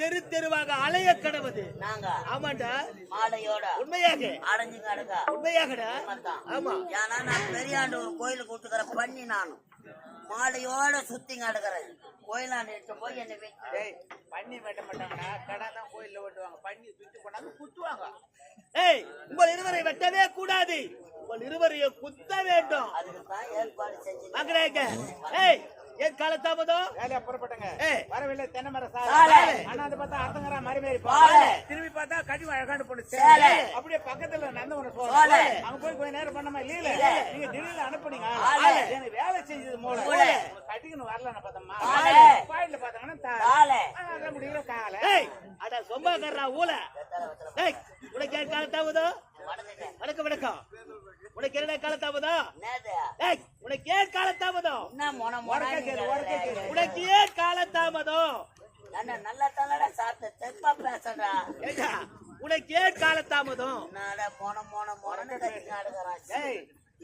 தெரு தெருவாக அலைய கடவுது ஆமாண்டா மாலையோட உண்மையாக அடைஞ்சு கிடக்கா உண்மையாகடா ஆமா ஏன்னா நான் பெரியாண்டு ஒரு கோயிலுக்கு கூட்டுக்கிற பண்ணி நானும் மாலையோட சுத்தி கிடக்குறேன் கோயிலாண்டு எடுத்து போய் என்ன பண்ணி வெட்ட மாட்டாங்கடா கடை தான் கோயில்ல வெட்டுவாங்க பண்ணி சுத்தி கொண்டாந்து குத்துவாங்க. ஏய் உங்கள் இருவரை வெட்டவே கூடாது, உங்கள் இருவரையும் குத்த வேண்டும். அதுக்கு தான் ஏற்பாடு செஞ்சு மகனேங்க ஏய் ஏன் காலத்தாமதம் வேலையா புறப்பட்டங்க வரவில்லை தென்னை மர அண்ணாந்து பார்த்தா அர்த்தங்கரா மறுமேறி திரும்பி பார்த்தா கடி அழகாண்டு போட்டு அப்படியே பக்கத்துல நடந்து ஒண்ணு அங்க போய் கொஞ்ச நேரம் பண்ணமா இல்ல நீங்க திடீர்னு அனுப்புனீங்க எனக்கு வேலை செஞ்சது மூலம் கட்டிக்கணும் வரலன்னு பார்த்தோம்மா பாயிண்ட்ல பாத்தாங்கன்னா முடியல கால அட சொம்பாக்கறா ஊல உனக்கு ஏன் காலத்தாமதம் வணக்கம் வணக்கம் உனக்கு என்ன காலத்தாமதம் உனக்கு ஏன் காலத்தாமதம் உனக்கு ஏன் காலத்தாமதம் நல்லா தலடா சாப்பிட்டு தெப்பா பேசடா உனக்கு ஏன் காலத்தாமதம்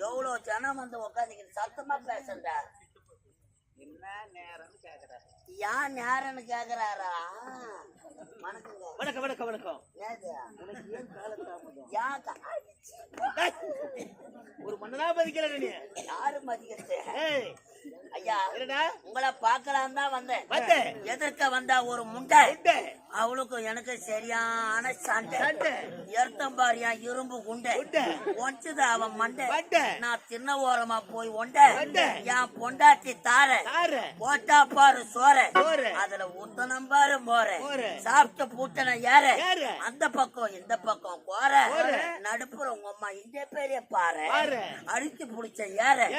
எவ்வளவு ஜனம் வந்து உட்காந்துக்கிட்டு சத்தமா பேசண்டா என்ன நேரம்னு கேக்குறாரு யார் நேரம்னு கேக்குறாரா வணக்கம் வணக்கம் வணக்கம் ஒரு மன்னனா மதிக்கிற நீ யாரு மதிக்கிறது ஐயா என்னடா உங்களை பாக்கலாம் தான் வந்தேன் எதிர்க்க வந்தா ஒரு முண்டை அவளுக்கும் எனக்கு சரியான சண்டை எர்த்தம் பாரியா இரும்பு குண்டை ஒன்றுது அவன் மண்டை நான் சின்ன ஓரமா போய் ஒண்டை என் பொண்டாட்டி தார போட்டா பாரு சோற அதுல ஊத்தனம் பாரு மோர சாப்பிட்ட பூட்டன ஏற அந்த பக்கம் இந்த பக்கம் கோர நடுப்புற உங்க அம்மா இந்த பெரிய பாரு அடிச்சு புடிச்ச ஏற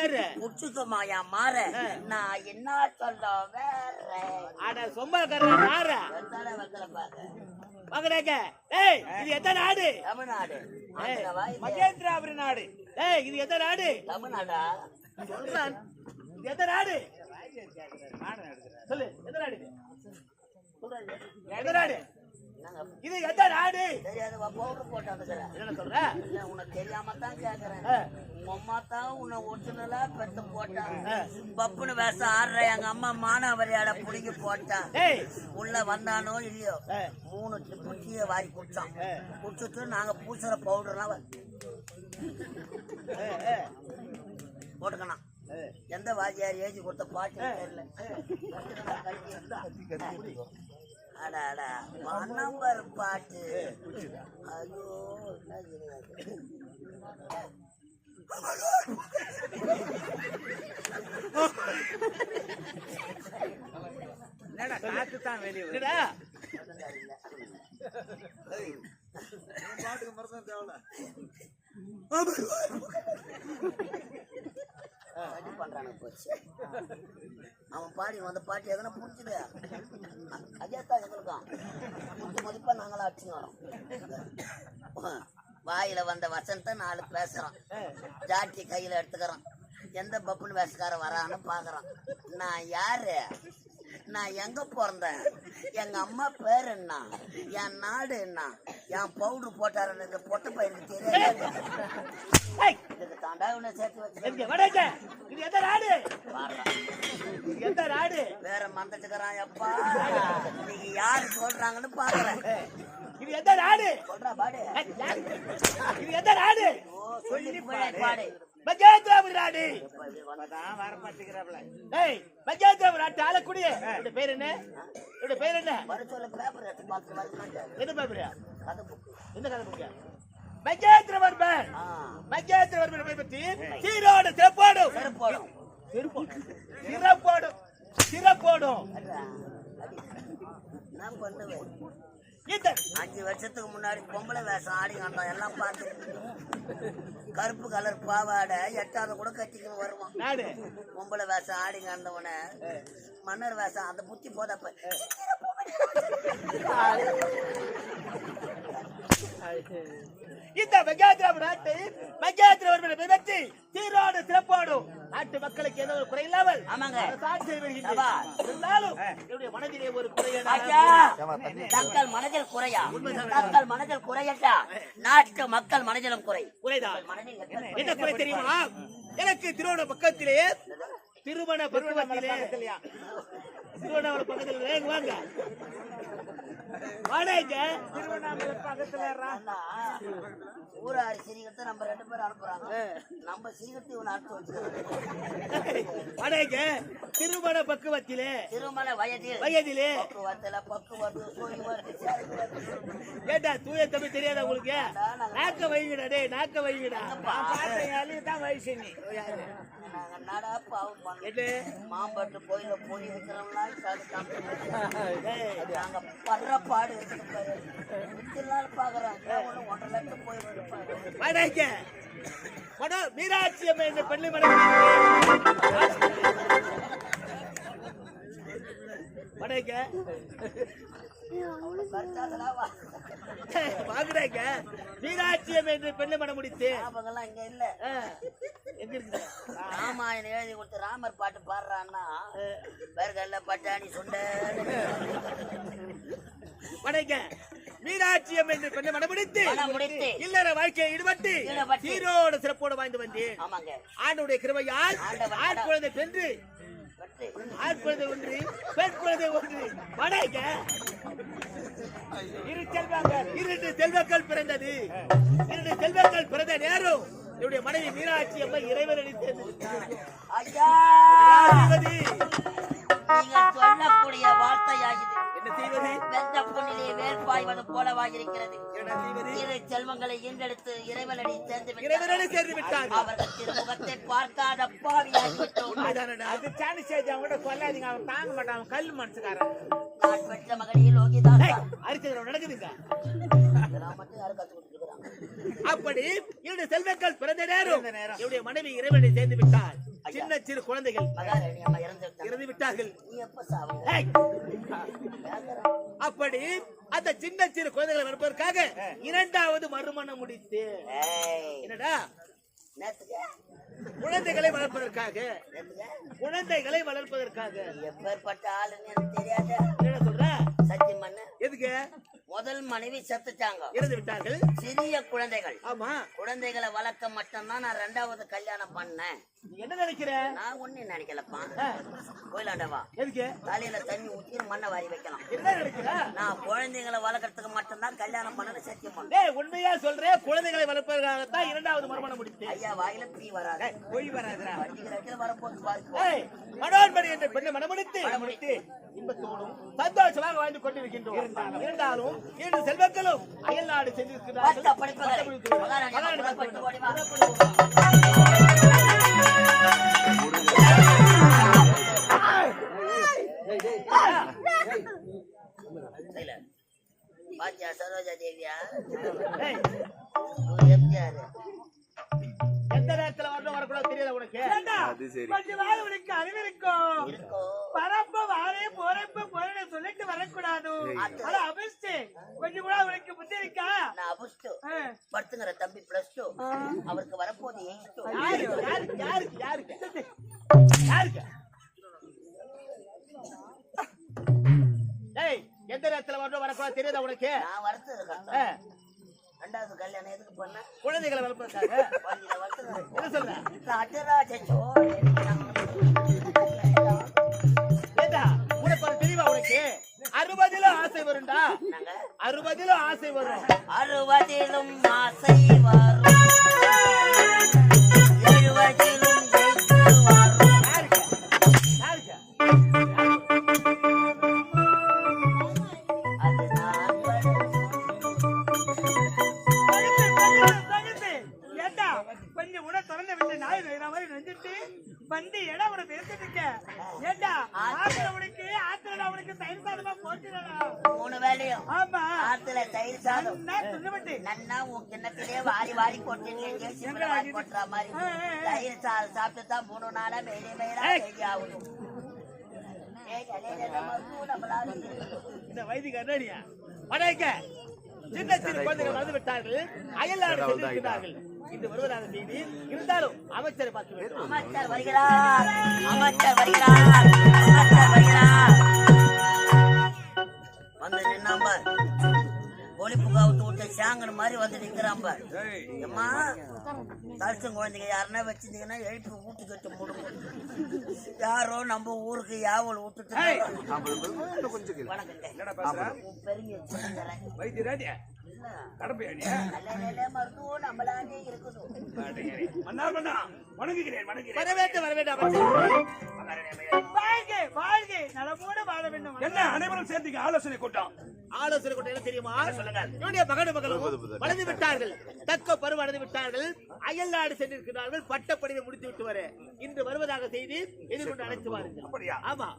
புடிச்சுக்கமா என் மாற நான் என்ன சொல்ல வேற அட சொம்பாக்கறா மாற மகனேங்க ஏய் இது எந்த நாடு தமிழ்நாடு மகேந்திராபுரி நாடு ஏய் இது எந்த நாடு தமிழ்நாடா சொல்றான் இது எந்த நாடு சொல்லு எந்த நாடு எந்த நாடு இது எந்த நாடு தெரியாது பவுடர் போட்டாங்க என்ன சொல்ற உனக்கு தெரியாம தான் கேக்குறேன் உங்க அம்மா தான் உன்னை ஒரிஜினலா பெத்து போட்டாங்க பப்புனு வேஷம் ஆடுற எங்க அம்மா மானாவரியால புடிங்கி போட்டான் உள்ள வந்தானோ இல்லையோ 3 டிப்பு வாரி குடிச்சோம் குடிச்சிட்டு நாங்க பூசுற பவுடர்லாம் போட்டுக்கணும் எந்த வாத்தியார் ஏஜி கொடுத்த பாட்டு தெரியல அடாடா நம்பர் பாட்டு ஐயோ என்னடா காத்து தான் வெளியே பாட்டுக்கு மரத்தான் தேவல அவன் பாடி வந்த பாட்டு எதனா புடிச்சுது அஜேத்தான் எங்களுக்கும் புடிச்ச மதிப்பா நாங்களா அடிச்சுன்னு வரோம் வாயில வந்த வசனத்தை 4 பேசுறோம் ஜாட்டி கையில எடுத்துக்கிறோம் எந்த பப்புன்னு வேஷக்காரன் வரான்னு பாக்குறோம் நான் யாரு நான் எங்க பிறந்தேன் எங்க அம்மா பேரு என்ன என் நாடு என்ன என் பவுடர் போட்டாரு பொட்ட பயிருக்கு தெரியாது இதுக்கு தாண்டா உன்னை சேர்த்து வச்சு வேற மறந்துட்டுக்கிறான் எப்பா நீங்க யாரு சொல்றாங்கன்னு பாக்குறேன் இது எந்த நாடு சொல்றா பாடு இது எந்த நாடு சொல்லி பாடு மகேந்திராபுரி நாடு வர மாட்டேங்கிறாப்ல மகேந்திராபுரி நாட்டு ஆளக்கூடிய பேர் என்ன பேர் என்ன என்ன பேப்பரியா என்ன கதை புக்கியா மகேந்திரவர்மன் மகேந்திரவர்மனை பற்றி சீரோடு சிறப்போடும் சிறப்போடும் என்ன பண்ணுவேன் 5 வருஷத்துக்கு முன்னாடி பொம்பளை வேஷம் ஆடி காண்டோம் எல்லாம் பார்த்து கருப்பு கலர் பாவாடை 8வது கூட கட்டிக்கணும் வருவான் பொம்பளை வேஷம் ஆடி காண்டவன மன்னர் வேஷம் அந்த புத்தி போதப்ப இந்த மகேந்திராபுரி நாட்டு நாட்டு மக்களுக்கு எந்த ஒரு குறை இல்லாமல் ஆமாங்க. அரசாட்சி செய்து வருகின்றேன். சபா. இருந்தாலும் என்னுடைய மனதிலே ஒரு குறையடா. ஐயா, தங்கள் மனதில் குறையா? தங்கள் மனதில் குறையட்டா, நாட்டு மக்கள் மனதிலும் குறை. குறைதான். மனதில் எத்தனை என்ன குறை தெரியுமா? எனக்கு திருவண்ண பக்கத்திலே திருமண பருவத்திலே திருவண்ணாமலை பக்கத்தில் வேங்க வாங்க வாடகைங்க திருவண்ணாமலை பக்கத்துல அண்ணா, ஊராரி சிரிகத்தை நம்ம 2 பேரும் அனுப்புறாங்க. நம்ம சிரிகத்தை இவனை அனுப்பி வச்சுக்கிறோம். வாடகைங்க திருமண பக்குவத்திலே திருமண வயதில் வயதிலே பக்குவத்து சோய்வது சேர்வது. ஏண்டா தூய தமிழ் தெரியாத உங்களுக்கு? நாக்க வைங்கடா டேய், நாக்க வைங்கடா. தான் வயசு நீ நாங்க நடா பாவம் பண்ணோம். என்ன மாம்பட்டு கோயில போய் இருக்கிறோம்னா நாங்க படுற பாடு பாக்குறாங்க. 1.5 லட்சம் போயிருப்பாங்க. வாடகைங்க மடம் மீனாட்சி அம்மா என்ன பெண்ணை மடம் வாடகைங்க வாங்குறாங்க. மீனாட்சி அம்மா என்று பெண்ணை மடம் முடித்து ஞாபகம்லாம் இங்க இல்ல. எங்க இருக்குது? ராமாயணம் எழுதி கொடுத்து ராமர் பாட்டு பாடுறான்னா பேர்கள்ல பட்டாணி சுண்ட வாடகைங்க மீனாட்சி அம்மா என்று பெண்ணை மடம் முடித்து முடித்து இல்லற வாழ்க்கையை ஈடுபட்டு சீரோடு சிறப்போடு வாழ்ந்து வந்தேன். ஆமாங்க. ஆண்டுடைய கிருபையால் ஆண் குழந்தை பெற்று ஆண் குழந்தை ஒன்று பெண் குழந்தை ஒன்று வாடகைங்க 2 செல்வங்கள் பிறந்தது. 2 செல்வங்கள் பிறந்த நேரம் என்னுடைய மனைவி மீனாட்சி அம்மா இறைவன் அளித்தது. ஐயா, நீங்க சொல்லக்கூடிய வார்த்தையாகிறது. என்ன செய்வது? வெந்த பொன்னிலே வேல் பாய்வது போலவாயிருக்கிறது. என்ன செய்வது? 2 செல்வங்களை ஈன்றெடுத்து இறைவனடி சேர்ந்து இறைவனடி சேர்ந்து விட்டார்கள். அவர்கள் திருமுகத்தை பார்க்காத பாவியாகிவிட்டோம். அது சாணி சேஜ் அவங்க சொல்லாதீங்க, அவன் தாங்க மாட்டான், அவன் கல் மனசுக்காரன். நான் பெற்ற மகனே லோகிதான் அரிச்சந்திரன் நடக்குதுங்க. இதெல்லாம் மட்டும் யாரும் கத்து கொடுத்துருக்காங்க. அப்படி 2 செல்வங்கள் பிறந்த நேரம் என்னுடைய மனைவி இறைவனை சேர்ந்து விட்டார். சின்ன சிறு குழந்தைகள் மகாராணி அம்மா இறந்து விட்டார்கள். நீ எப்ப சாவுங்க? அப்படி அந்த சின்ன சிறு குழந்தைகளை வளர்ப்பதற்காக 2வது மறுமணம் முடித்து என்னடா குழந்தைகளை வளர்ப்பதற்காக குழந்தைகளை வளர்ப்பதற்காக எப்பேற்பட்ட ஆளுன்னு எனக்கு தெரியாது. என்ன சொல்ற? சத்தியம் பண்ண. எதுக்கு? முதல் மனைவி செத்துட்டாங்க, இறந்து விட்டார்கள். சிறிய குழந்தைகள். ஆமா, குழந்தைகளை வளர்க்க மட்டும்தான் நான் 2வது கல்யாணம் பண்ணேன். நீ என்ன நினைக்கிற? நான் ஒண்ணு நினைக்கலப்பா. கோயிலாண்டவா எதுக்கு? தலையில தண்ணி ஊத்தி மண்ணை வாரி வைக்கலாம். என்ன நினைக்கிற? நான் குழந்தைகளை வளர்க்கறதுக்கு மட்டும்தான் கல்யாணம் பண்ணு சத்தியம் பண்ண. டேய், உண்மையா சொல்றேன். குழந்தைகளை வளர்ப்பதற்காகத்தான் 2வது மறுமணம் முடித்து. ஐயா, வாயில பீ வராது, பொய் வராதுடா. வண்டிகள் வரப்போது பாருங்க. மனோன்மணி என்ற பெண்ணை மனமுடித்து இன்பத்தோடும் சந்தோஷமாக வாழ்ந்து கொண்டிருக்கின்றோம். இருந்தாலும் 2 செல்வங்களும் அயல்நாடு சென்றிருக்கிறார்கள். படிப்புகளை மகாராணி பட்டு ஓடி வா. பாத்தியா சரோஜா தேவியா? எம்ஜிஆர் எந்த நேரத்துல வரணும் வரக்கூடாது தெரியாத உனக்கு? கொஞ்சம் வாய் உனக்கு அறிவு இருக்கும். பரப்ப வாரே போறப்ப போறேன்னு சொல்லிட்டு வரக்கூடாது. ஆனா அபிஷ்டு கொஞ்சம் கூட உனக்கு புத்தி இருக்கா? நான் அபிஷ்டு படுத்துங்கிற தம்பி +2 அவருக்கு வரப்போது 8. யாருக்கு யாருக்கு யாருக்கு யாருக்கு? ஏய், எந்த நேரத்துல வரணும் வரக்கூடாது தெரியாத உனக்கு? நான் வரது 2வது கல்யாணம் எதுக்கு பண்ண? குழந்தைகளை வளர்ப்பதற்காக. என்ன சொல்ற? ஏண்டா உனக்கு தெரியுமா? உனக்கு 60லும் ஆசை வரும்டா. 60லும் ஆசை வரும். 60லும் ஆசை வரும். 70லும் ஜெயித்து வரும். யாருக்கு யாருக்கு? அது நான் கொஞ்சம் கூட திறந்த விட்டு நாய் மாதிரி நெஞ்சிட்டு வண்டி இடம் உனக்கு எடுத்துட்டு ஏண்டா உனக்கு ஆத்துல உனக்கு தயிர் சாதமா போட்டுடா 3 வேளையும். ஆமா, ஆத்துல தயிர் சாதம் சொல்லுவட்டு நன்னா உன் கிண்ணத்திலே வாரி வாரி போட்டு வாரி போட்டுற மாதிரி தயிர் சாதம் சாப்பிட்டு தான் 3 நாளா மேலே ஆகணும். இந்த வைதிக அண்ணனியா வடக்க சின்ன சிறு குழந்தைகள் வந்து விட்டார்கள். அயல்நாடு சென்றிருக்கிறார்கள். இன்று வருவதாக செய்தி இருந்தாலும் அமைச்சரை பார்க்க வேண்டும். அமைச்சர் வருகிறார், அமைச்சர் வருகிறார், அமைச்சர் வருகிறார். வந்து நின்னாம்பார், ஒளிப்பு காவத்து விட்ட சாங்கன் மாதிரி வந்து நிக்கிறாம்பார். அம்மா தரிசனம் குழந்தைங்க யாருன்னா வச்சிருந்தீங்கன்னா எழுப்பி ஊட்டு கட்டு மூடும். யாரோ நம்ம ஊருக்கு யாவல் விட்டுட்டு மருத்துவம் நம்மளாண்டே இருக்குது. என்ன அனைவரும் சேர்ந்து ஆலோசனை கூட்டம் என்ன தெரியுமா? என்னுடைய மகனும் மகளும் வளர்ந்து விட்டார்கள், தக்க பருவம் அடைந்து விட்டார்கள், அயல் நாடு சென்றிருக்கிறார்கள், பட்டப்படிவை முடித்து விட்டு வர இன்று வருவதாக செய்தி எதிர்கொண்டு அழைத்து வாருங்கள். ஆமா,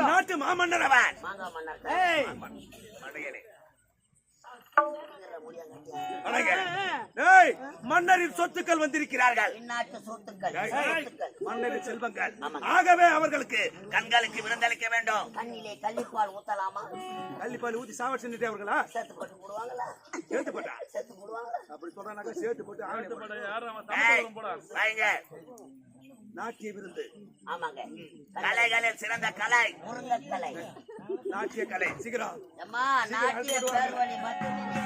நாட்டு மாமன்னர் அவன். மன்னரின் சொத்துக்கள் வந்திருக்கிறார்கள், மன்னரின் செல்வங்கள். ஆகவே அவர்களுக்கு கண்களுக்கு விருந்தளிக்க வேண்டும். கண்ணிலே கள்ளிப்பால் ஊத்தலாமா? கள்ளிப்பால் ஊத்தி சாவட் செஞ்சுட்டு அவர்களா சேர்த்து போட்டு போடுவாங்களா? சேர்த்து போட்டா சேர்த்து போடுவாங்களா? அப்படி சொல்றாங்க. சேர்த்து போட்டு நாட்டிய விருந்து. ஆமாங்க, கலைகளில் சிறந்த கலை முருங்கக்கலை, நாட்டிய கலை. சீக்கிரம் அம்மா, நாட்டிய பேர் வழி மட்டுமே.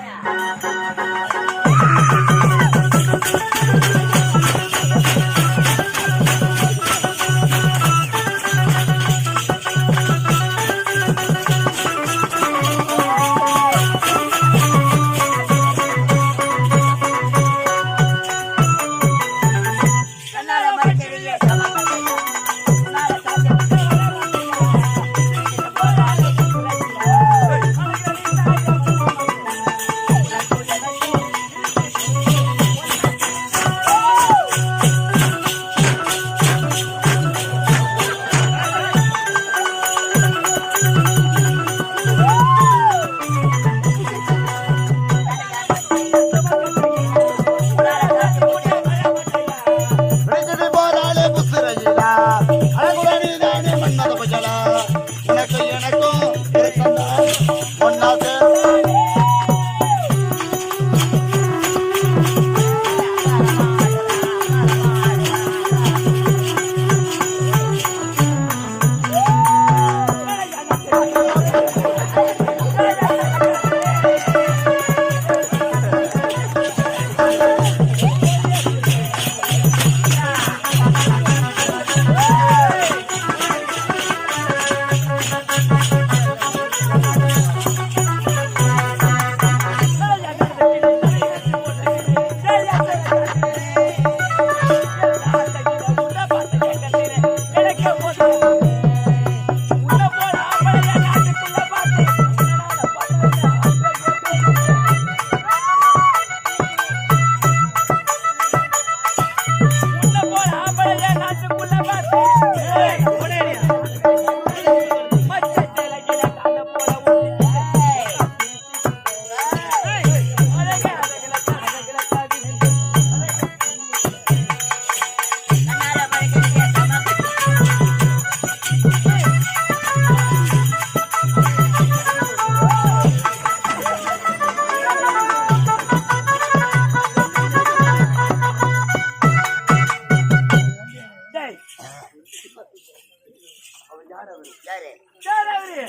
யாரு யார் அவரு?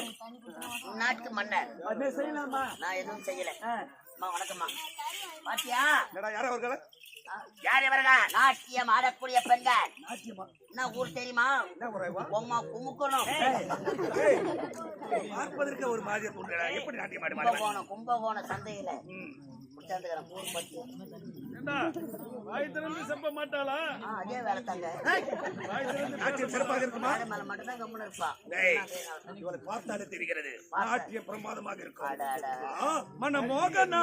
நாட்டு மன்னர். அது செய்யலாமா? நான் எதுவும் செய்யல. அம்மா வணக்கம்மா. பாத்தியா யாரா ஒரு யார் இவருங்க? நாட்டியம் ஆடக்கூடிய பெண்கள். நாட்டியமா? என்ன ஊர் தெரியுமா? உம்மா குமுக்கணும். பார்ப்பதற்கு ஒரு மாதிரி தோன்றா. எப்படி நாட்டியம் ஆடு? கும்பகோணம் சந்தையில ஊர் பத்தி செப்ப மாட்டாளா? அதே வேலை தாங்க. நாட்டியம் சிறப்பாக இருக்குமா? மேல மட்டும்தான் கம்முன்னு இருப்பா. இவளை பார்த்தாலே தெரிகிறது நாட்டியம் பிரமாதமாக இருக்கும். அடாடா. மனமோகனா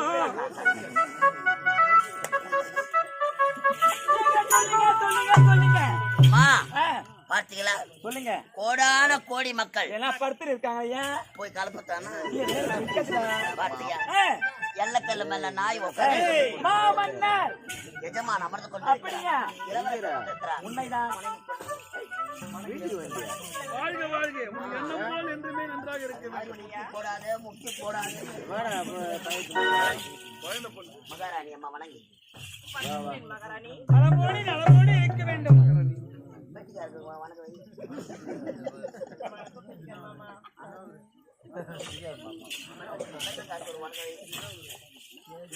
சொல்லுங்க. அம்மா பாத்தீங்களா? சொல்லுங்க. கோடான கோடி மக்கள் எல்லாம் படுத்து இருக்காங்க. ஏன் போய் கலப்புத்தானா? ஏன் பாத்தியா? எல்லக்கல்ல மேல நாய் மாமன்னர் எஜமான் அமர்ந்து கொண்டு அப்படியா? உண்மைதான். வாழ்க வாழ்க எண்ணம் போல் என்றுமே நன்றாக இருக்கிறது. போடாது முட்டி போடாது. மகாராணி அம்மா வணங்கி நலமோடு இருக்க வேண்டும். வணங்க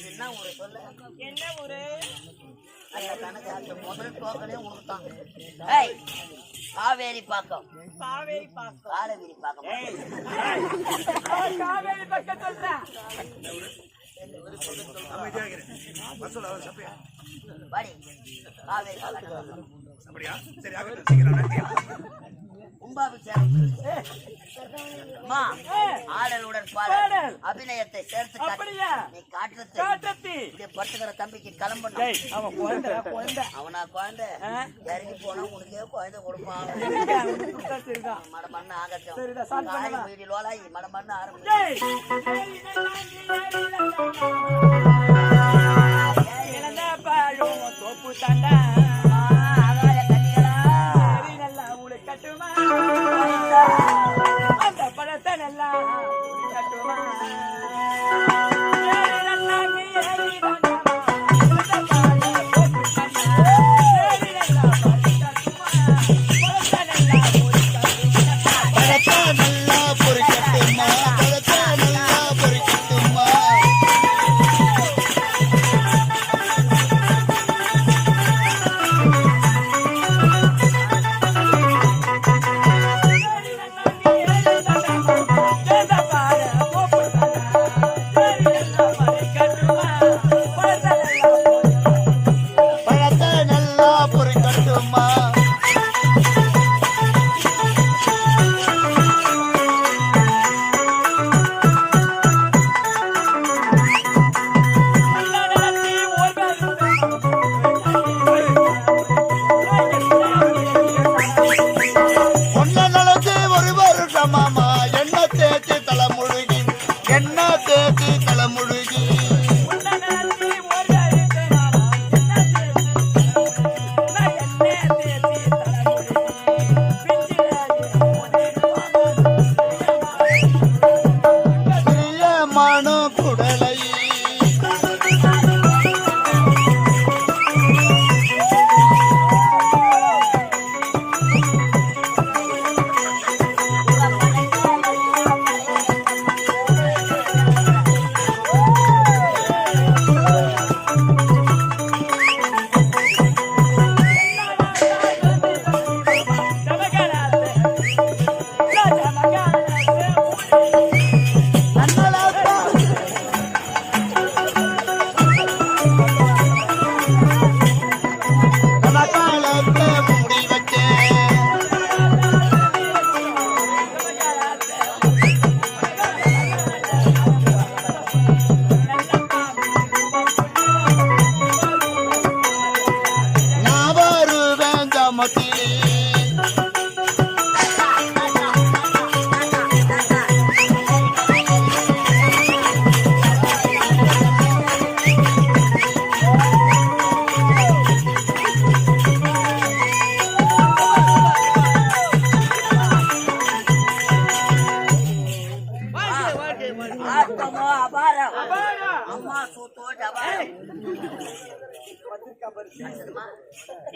என்ன ஊரு சொல்லு? என்ன ஊரு? முதல் டோக்கனே உனக்குதான். காவேரி பாக்கம். காவேரி பாக்கம். காலவேரி பாக்கம். காவேரி பக்கம் சொல்றேன். வாடி காவேரி பாக்கம். அப்படியா? சரி ஆகட்டும். சீக்கிரம் கும்பாபிஷேகம். அம்மா ஆடலுடன் பாடல் அபிநயத்தை சேர்த்து அப்படியா? நீ காட்டுறது காட்டத்தி பட்டுக்கிற தம்பிக்கு கிளம்பணும். அவன் குழந்தை அவனா குழந்தை இறங்கி போனா உனக்கே குழந்தை கொடுப்பான். சரிதான். மடமண்ண ஆகட்டும். சரிதான். காய் வீடியோலாய் மடமண்ண ஆரம்பிச்சு பாழும் தோப்பு தாண்டா ஆகாய கட்டிகளா நல்லா உனக்கு கட்டுமா? அந்த பழத்தை நல்லா கட்டுமா?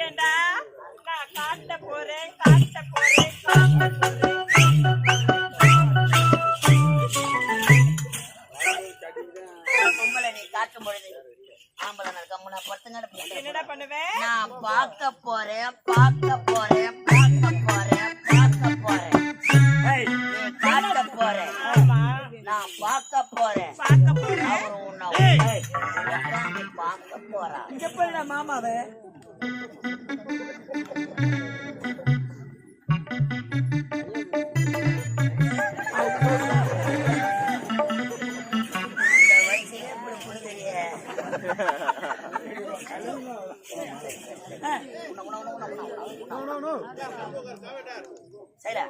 ஏண்டா நான் காட்ட போறேன் காட்ட போறேன் பொம்பளை நீ காட்டும் பொழுது ஆம்பளை கம்முனா பத்துங்க. என்னடா பண்ணுவேன்? நான் பார்க்க போறேன் பார்க்க போறேன் பார்க்க போறேன் பார்க்க போறேன். நீ காட்ட போறேன், ஆமா நான் பார்க்க போறேன். பார்க்க போறேன். அவரு உன்னை உட்காந்து பார்க்க போறா. இங்க போய் மாமாவே இந்த வயசுல எப்படி புரியுது? சரிடா.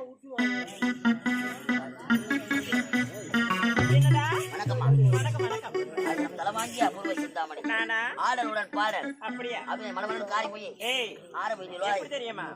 என்னடா? வணக்கம்மா. வணக்கம் வணக்கம். அது நம் தலவாங்கி அபூர்வ சிந்தாமணி. நானா? ஆடலுடன் பாடல் அப்படியா? அப்படியே மனமனு காரி போய் ஏய் ஆரம்பிச்சு எப்படி தெரியுமா?